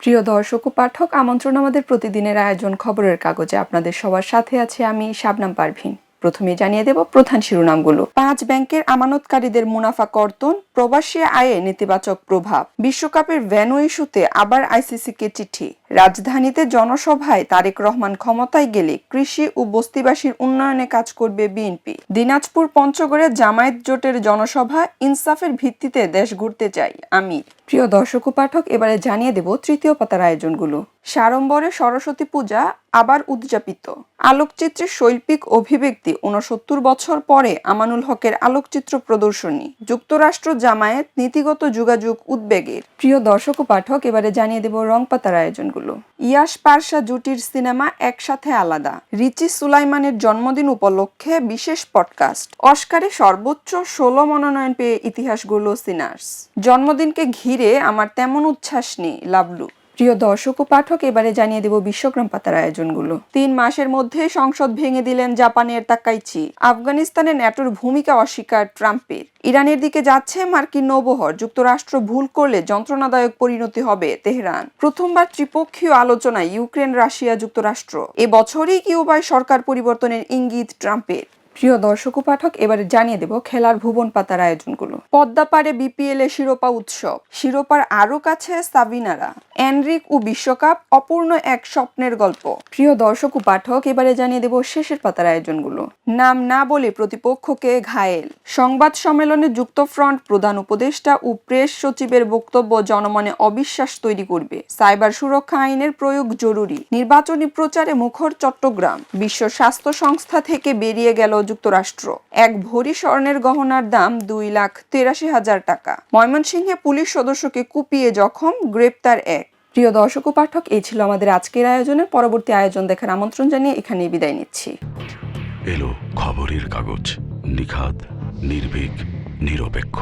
প্রিয় দর্শক ও পাঠক, আমন্ত্রণ আমাদের প্রতিদিনের আয়োজন খবরের কাগজে। আপনাদের সবার সাথে আছে আমি শাবনাম পারভীন। প্রথমে জানিয়ে দেব প্রধান শিরোনামগুলো। 5 ব্যাংকের আমানতকারীদের মুনাফা কর্তন, প্রবাসী আয়ে নেতিবাচক প্রভাব। বিশ্বকাপের ভেন্যু ইস্যুতে আবার আইসিসিকে চিঠি। রাজধানীতে জনসভায় তারেক রহমান ক্ষমতায় গেলে কৃষি ও বস্তিবাসীর উন্নয়নে কাজ করবে বিএনপি। দিনাজপুর পঞ্চগড়ে জামায়াত জোটের জনসভা, ইনসাফের ভিত্তিতে দেশ ঘুরতে চাই আমির। প্রিয় দর্শক ও পাঠক, এবারে জানিয়ে দেব তৃতীয় পাতার আয়োজনগুলো। সাড়ম্বরে সরস্বতী পূজা আবার উদযাপিত। আলোকচিত্রের শৈল্পিক অভিব্যক্তি, 69 বছর পরে আমানুল হকের আলোকচিত্র প্রদর্শনী। যুক্তরাষ্ট্র জামায়াত নীতিগত যোগাযোগ উদ্বেগের। প্রিয় দর্শক ও পাঠক, এবারে জানিয়ে দেব রং পাতার আয়োজনগুলো। ইয়াশ পারসা জুটির সিনেমা একসাথে আলাদা। রিচি সুলাইমানের জন্মদিন উপলক্ষে বিশেষ পডকাস্ট। অস্কারে সর্বোচ্চ 16 মনোনয়ন পেয়ে ইতিহাস গড়ল সিনার্স। জন্মদিনকে ঘিরে আমার তেমন উচ্ছ্বাস নেই, লাভলু। প্রিয় দর্শক ও পাঠক, এবারে জানিয়ে দেব বিশ্বগ্রাম পাতার আয়োজনগুলো। 3 মাসের মধ্যে সংসদ ভেঙে দিলেন জাপানের তাকাইচি। আফগানিস্তানে ন্যাটোর ভূমিকা অস্বীকার ট্রাম্পের। ইরানের দিকে যাচ্ছে মার্কিন নৌবহর। যুক্তরাষ্ট্র ভুল করলে যন্ত্রণাদায়ক পরিণতি হবে তেহরান। প্রথমবার ত্রিপক্ষীয় আলোচনায় ইউক্রেন, রাশিয়া, যুক্তরাষ্ট্র। এবছরই কিউবায় সরকার পরিবর্তনের ইঙ্গিত ট্রাম্পের। প্রিয় দর্শক ও পাঠক, এবারে জানিয়ে দেব খেলার ভুবন পাতার আয়োজনগুলো। পদ্মা পারে বিপিএল এ শিরোপা উৎসব। শিরোপার আরো কাছে সাবিনারা। এনরিক ও বিশ্বকাপ অপূর্ণ এক স্বপ্নের গল্প। প্রিয় দর্শক ও পাঠক, এবারে জানিয়ে দেব শেষের পাতার আয়োজনগুলো। নাম না বলে প্রতিপক্ষকে ঘায়েল। সংবাদ সম্মেলনে যুক্তফ্রন্ট প্রধান উপদেষ্টা ও প্রেস সচিবের বক্তব্য জনমনে অবিশ্বাস তৈরি করবে। সাইবার সুরক্ষা আইনের প্রয়োগ জরুরি। নির্বাচনী প্রচারে মুখর চট্টগ্রাম। বিশ্ব স্বাস্থ্য সংস্থা থেকে বেরিয়ে গেল যুক্তরাষ্ট্র। এক ভরি স্বর্ণের গহনার দাম 2,83,000 টাকা। ময়মনসিংহে পুলিশ সদস্যকে কুপিয়ে জখম, গ্রেপ্তার এক। প্রিয় দর্শক ও পাঠক, এই ছিল আমাদের আজকের আয়োজনে। পরবর্তী আয়োজন দেখার আমন্ত্রণ জানিয়ে এখানেই বিদায় নিচ্ছি। এলো খবরের কাগজ, নিখাত, নির্ভীক, নিরপেক্ষ।